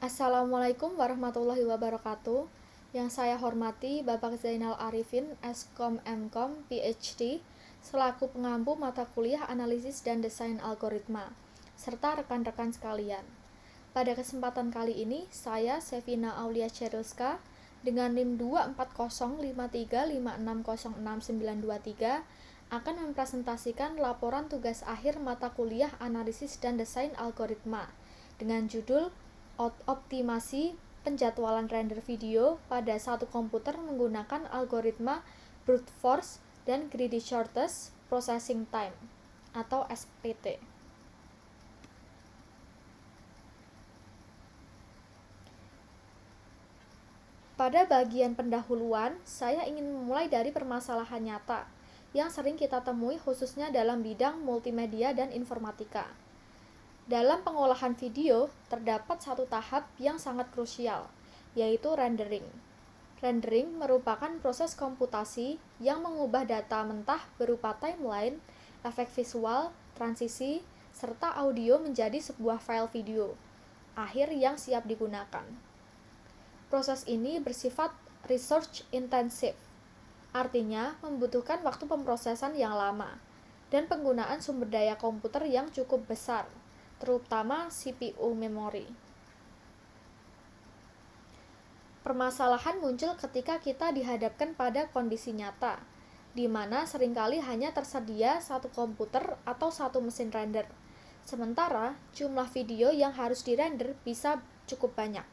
Assalamualaikum warahmatullahi wabarakatuh. Yang saya hormati Bapak Zainal Arifin, Skom Mkom, PhD, selaku pengampu mata kuliah Analisis dan Desain Algoritma, serta rekan-rekan sekalian. Pada kesempatan kali ini, saya Sevina Aulia Cherilska dengan NIM 2405356066923 akan mempresentasikan laporan tugas akhir mata kuliah Analisis dan Desain Algoritma dengan judul Optimasi penjadwalan render video pada satu komputer menggunakan algoritma brute force dan greedy shortest processing time atau SPT. Pada bagian pendahuluan, saya ingin memulai dari permasalahan nyata yang sering kita temui khususnya dalam bidang multimedia dan informatika. Dalam pengolahan video, terdapat satu tahap yang sangat krusial, yaitu rendering. Rendering merupakan proses komputasi yang mengubah data mentah berupa timeline, efek visual, transisi, serta audio menjadi sebuah file video akhir yang siap digunakan. Proses ini bersifat research intensive, artinya membutuhkan waktu pemrosesan yang lama dan penggunaan sumber daya komputer yang cukup besar, terutama CPU memori. Permasalahan muncul ketika kita dihadapkan pada kondisi nyata, di mana seringkali hanya tersedia satu komputer atau satu mesin render, sementara jumlah video yang harus dirender bisa cukup banyak.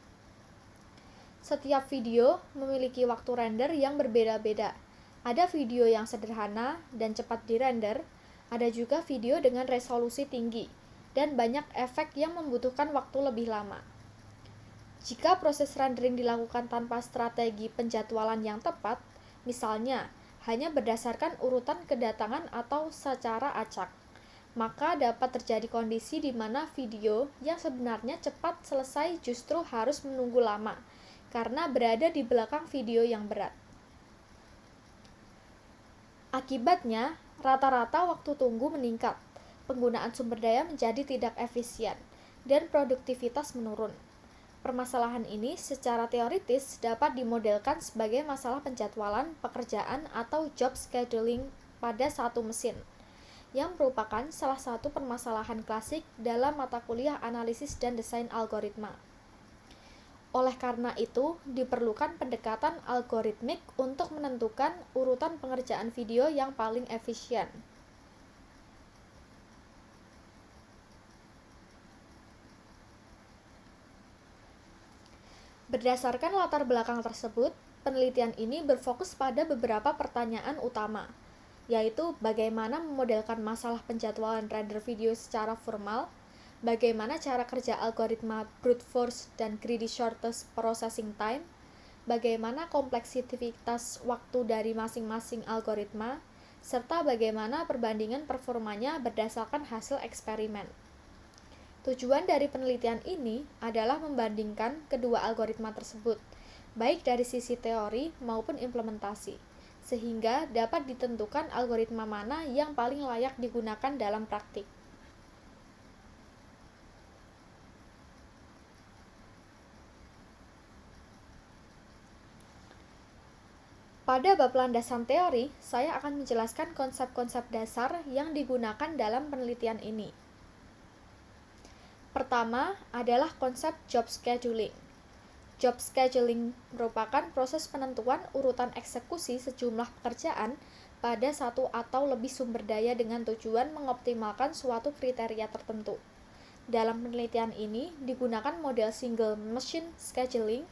Setiap video memiliki waktu render yang berbeda-beda. Ada video yang sederhana dan cepat dirender, ada juga video dengan resolusi tinggi, dan banyak efek yang membutuhkan waktu lebih lama. Jika proses rendering dilakukan tanpa strategi penjadwalan yang tepat, misalnya hanya berdasarkan urutan kedatangan atau secara acak, maka dapat terjadi kondisi di mana video yang sebenarnya cepat selesai justru harus menunggu lama, karena berada di belakang video yang berat. Akibatnya, rata-rata waktu tunggu meningkat, penggunaan sumber daya menjadi tidak efisien, dan produktivitas menurun. Permasalahan ini secara teoritis dapat dimodelkan sebagai masalah penjadwalan pekerjaan atau job scheduling pada satu mesin, yang merupakan salah satu permasalahan klasik dalam mata kuliah analisis dan desain algoritma. Oleh karena itu, diperlukan pendekatan algoritmik untuk menentukan urutan pengerjaan video yang paling efisien. Berdasarkan latar belakang tersebut, penelitian ini berfokus pada beberapa pertanyaan utama, yaitu bagaimana memodelkan masalah penjadwalan render video secara formal, bagaimana cara kerja algoritma brute force dan greedy shortest processing time, bagaimana kompleksitas waktu dari masing-masing algoritma, serta bagaimana perbandingan performanya berdasarkan hasil eksperimen. Tujuan dari penelitian ini adalah membandingkan kedua algoritma tersebut, baik dari sisi teori maupun implementasi, sehingga dapat ditentukan algoritma mana yang paling layak digunakan dalam praktik. Pada bab landasan teori, saya akan menjelaskan konsep-konsep dasar yang digunakan dalam penelitian ini. Pertama adalah konsep job scheduling. Job scheduling merupakan proses penentuan urutan eksekusi sejumlah pekerjaan pada satu atau lebih sumber daya dengan tujuan mengoptimalkan suatu kriteria tertentu. Dalam penelitian ini digunakan model single machine scheduling,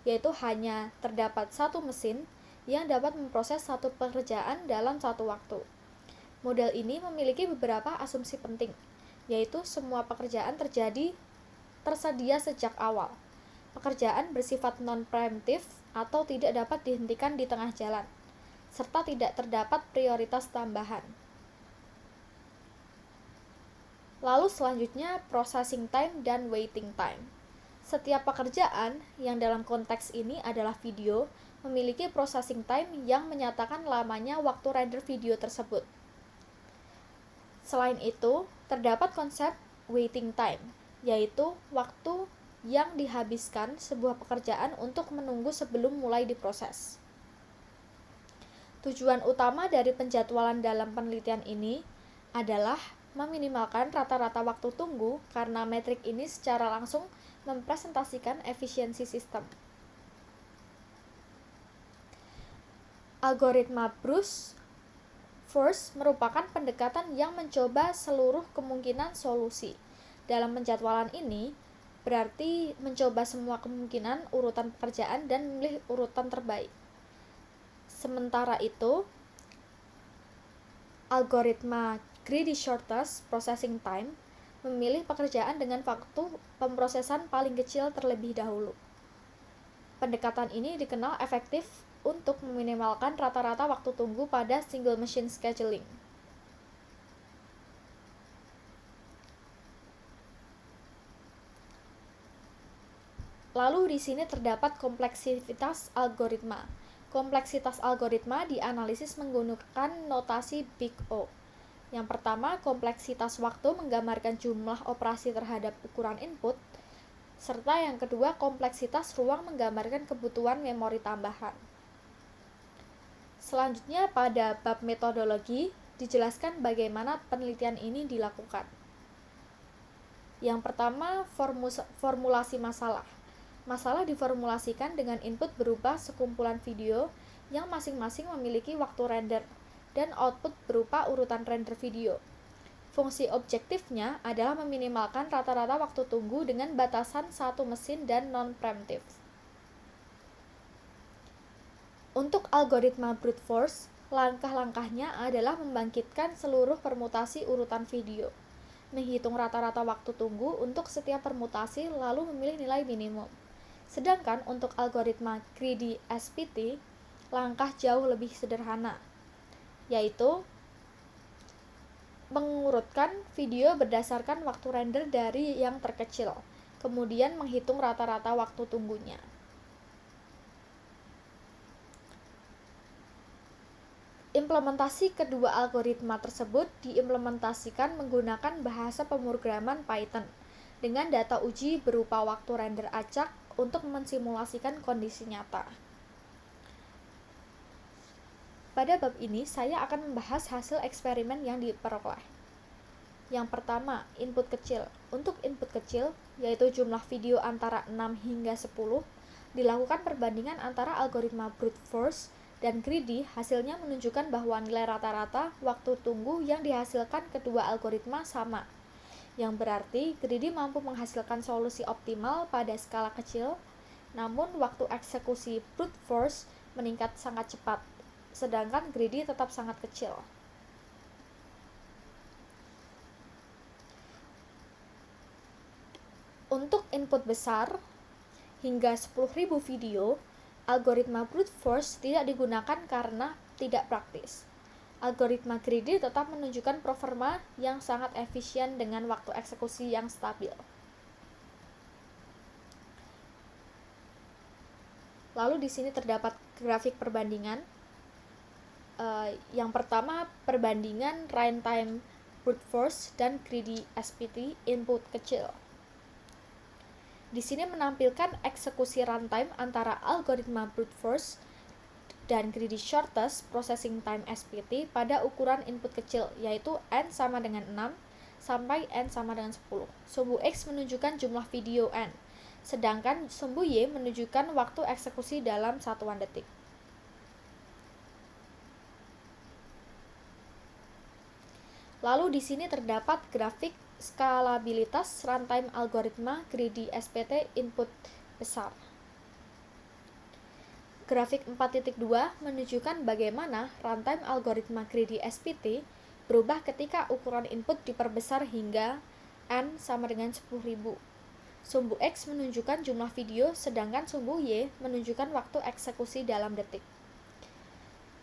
yaitu hanya terdapat satu mesin yang dapat memproses satu pekerjaan dalam satu waktu. Model ini memiliki beberapa asumsi penting, yaitu semua pekerjaan tersedia sejak awal. Pekerjaan bersifat non-preemptif atau tidak dapat dihentikan di tengah jalan, serta tidak terdapat prioritas tambahan. Lalu selanjutnya processing time dan waiting time. Setiap pekerjaan yang dalam konteks ini adalah video memiliki processing time yang menyatakan lamanya waktu render video tersebut. Selain itu, terdapat konsep waiting time, yaitu waktu yang dihabiskan sebuah pekerjaan untuk menunggu sebelum mulai diproses. Tujuan utama dari penjadwalan dalam penelitian ini adalah meminimalkan rata-rata waktu tunggu karena metrik ini secara langsung mempresentasikan efisiensi sistem. Algoritma brute force merupakan pendekatan yang mencoba seluruh kemungkinan solusi. Dalam penjadwalan ini, berarti mencoba semua kemungkinan urutan pekerjaan dan memilih urutan terbaik. Sementara itu, algoritma greedy shortest processing time memilih pekerjaan dengan waktu pemrosesan paling kecil terlebih dahulu. Pendekatan ini dikenal efektif untuk meminimalkan rata-rata waktu tunggu pada single machine scheduling. Lalu di sini terdapat kompleksitas algoritma. Kompleksitas algoritma dianalisis menggunakan notasi Big O. Yang pertama, kompleksitas waktu menggambarkan jumlah operasi terhadap ukuran input, serta yang kedua, kompleksitas ruang menggambarkan kebutuhan memori tambahan. Selanjutnya, pada bab metodologi, dijelaskan bagaimana penelitian ini dilakukan. Yang pertama, formulasi masalah. Masalah diformulasikan dengan input berupa sekumpulan video yang masing-masing memiliki waktu render, dan output berupa urutan render video. Fungsi objektifnya adalah meminimalkan rata-rata waktu tunggu dengan batasan satu mesin dan non-preemptive. Untuk algoritma brute force, langkah-langkahnya adalah membangkitkan seluruh permutasi urutan video, menghitung rata-rata waktu tunggu untuk setiap permutasi lalu memilih nilai minimum. Sedangkan untuk algoritma greedy SPT, langkah jauh lebih sederhana, yaitu mengurutkan video berdasarkan waktu render dari yang terkecil, kemudian menghitung rata-rata waktu tunggunya. Implementasi kedua algoritma tersebut diimplementasikan menggunakan bahasa pemrograman Python dengan data uji berupa waktu render acak untuk mensimulasikan kondisi nyata. Pada bab ini, saya akan membahas hasil eksperimen yang diperoleh. Yang pertama, input kecil. Untuk input kecil, yaitu jumlah video antara 6 hingga 10, dilakukan perbandingan antara algoritma brute force dan greedy. Hasilnya menunjukkan bahwa nilai rata-rata waktu tunggu yang dihasilkan kedua algoritma sama, yang berarti greedy mampu menghasilkan solusi optimal pada skala kecil, namun waktu eksekusi brute force meningkat sangat cepat, sedangkan greedy tetap sangat kecil. Untuk input besar, hingga 10.000 video, algoritma brute force tidak digunakan karena tidak praktis. Algoritma greedy tetap menunjukkan performa yang sangat efisien dengan waktu eksekusi yang stabil. Lalu di sini terdapat grafik perbandingan. Yang pertama, perbandingan runtime brute force dan greedy SPT input kecil. Di sini menampilkan eksekusi runtime antara algoritma brute force dan greedy shortest processing time SPT pada ukuran input kecil, yaitu n sama dengan 6 sampai n sama dengan 10. Sumbu X menunjukkan jumlah video n, sedangkan sumbu Y menunjukkan waktu eksekusi dalam satuan detik. Lalu di sini terdapat grafik skalabilitas runtime algoritma greedy SPT input besar. Grafik 4.2 menunjukkan bagaimana runtime algoritma greedy SPT berubah ketika ukuran input diperbesar hingga n sama dengan 10.000. Sumbu X menunjukkan jumlah video, sedangkan sumbu Y menunjukkan waktu eksekusi dalam detik.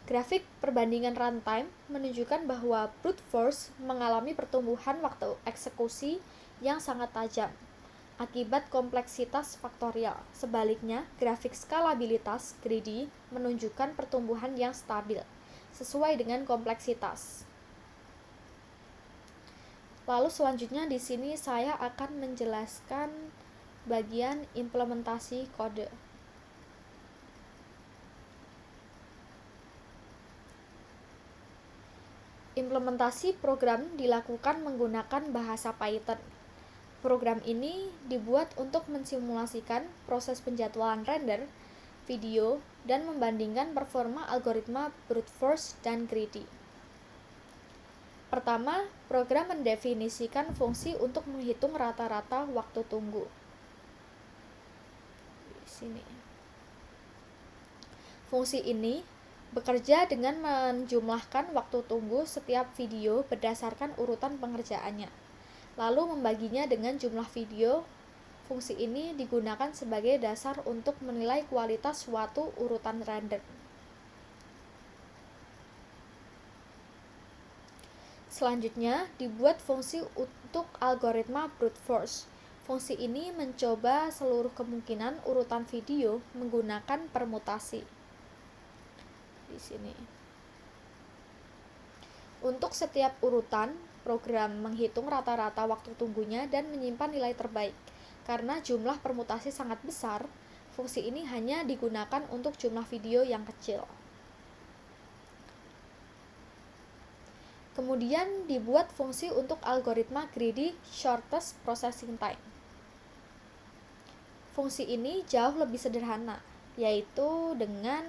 Grafik perbandingan runtime menunjukkan bahwa brute force mengalami pertumbuhan waktu eksekusi yang sangat tajam akibat kompleksitas faktorial. Sebaliknya, grafik skalabilitas greedy menunjukkan pertumbuhan yang stabil sesuai dengan kompleksitas. Lalu selanjutnya di sini saya akan menjelaskan bagian implementasi kode. Implementasi program dilakukan menggunakan bahasa Python. Program ini dibuat untuk mensimulasikan proses penjadwalan render video dan membandingkan performa algoritma brute force dan greedy. Pertama, program mendefinisikan fungsi untuk menghitung rata-rata waktu tunggu. Di sini. Fungsi ini bekerja dengan menjumlahkan waktu tunggu setiap video berdasarkan urutan pengerjaannya, lalu membaginya dengan jumlah video. Fungsi ini digunakan sebagai dasar untuk menilai kualitas suatu urutan render. Selanjutnya, dibuat fungsi untuk algoritma brute force. Fungsi ini mencoba seluruh kemungkinan urutan video menggunakan permutasi. Di sini. Untuk setiap urutan, program menghitung rata-rata waktu tunggunya dan menyimpan nilai terbaik. Karena jumlah permutasi sangat besar, fungsi ini hanya digunakan untuk jumlah video yang kecil. Kemudian dibuat fungsi untuk algoritma greedy shortest processing time. Fungsi ini jauh lebih sederhana, yaitu dengan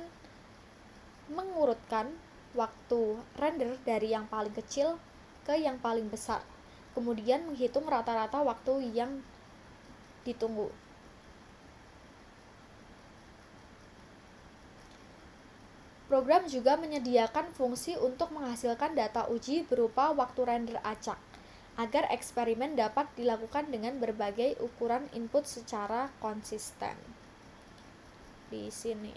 mengurutkan waktu render dari yang paling kecil ke yang paling besar, kemudian menghitung rata-rata waktu yang ditunggu. Program juga menyediakan fungsi untuk menghasilkan data uji berupa waktu render acak, agar eksperimen dapat dilakukan dengan berbagai ukuran input secara konsisten. Di sini.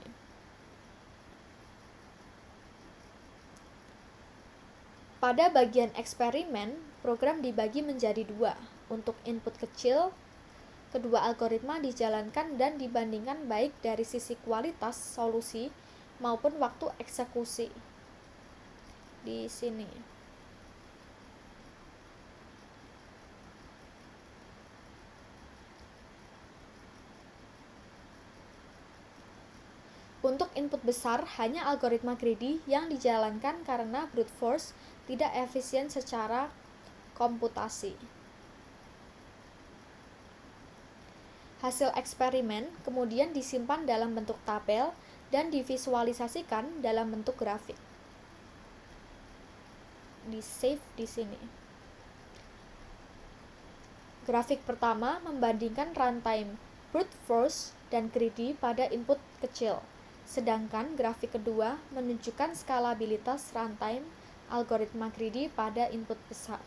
Pada bagian eksperimen, program dibagi menjadi dua. Untuk input kecil, kedua algoritma dijalankan dan dibandingkan baik dari sisi kualitas solusi maupun waktu eksekusi. Di sini. Untuk input besar, hanya algoritma greedy yang dijalankan karena brute force tidak efisien secara komputasi. Hasil eksperimen kemudian disimpan dalam bentuk tabel dan divisualisasikan dalam bentuk grafik. Di save di sini. Grafik pertama membandingkan runtime brute force dan greedy pada input kecil. Sedangkan grafik kedua menunjukkan skalabilitas runtime algoritma greedy pada input besar.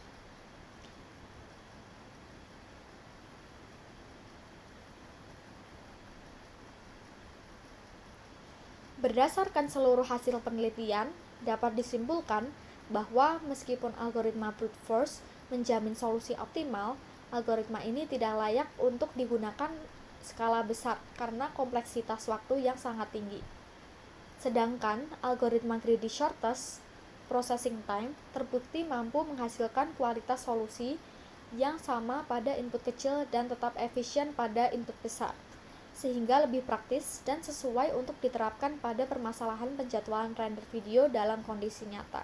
Berdasarkan seluruh hasil penelitian, dapat disimpulkan bahwa meskipun algoritma brute force menjamin solusi optimal, algoritma ini tidak layak untuk digunakan skala besar karena kompleksitas waktu yang sangat tinggi. Sedangkan algoritma greedy shortest processing time terbukti mampu menghasilkan kualitas solusi yang sama pada input kecil dan tetap efisien pada input besar, sehingga lebih praktis dan sesuai untuk diterapkan pada permasalahan penjadwalan render video dalam kondisi nyata.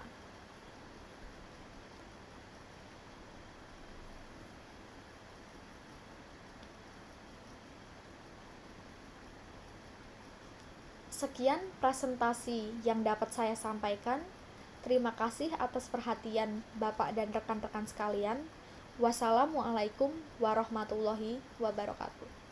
Sekian presentasi yang dapat saya sampaikan. Terima kasih atas perhatian Bapak dan rekan-rekan sekalian. Wassalamualaikum warahmatullahi wabarakatuh.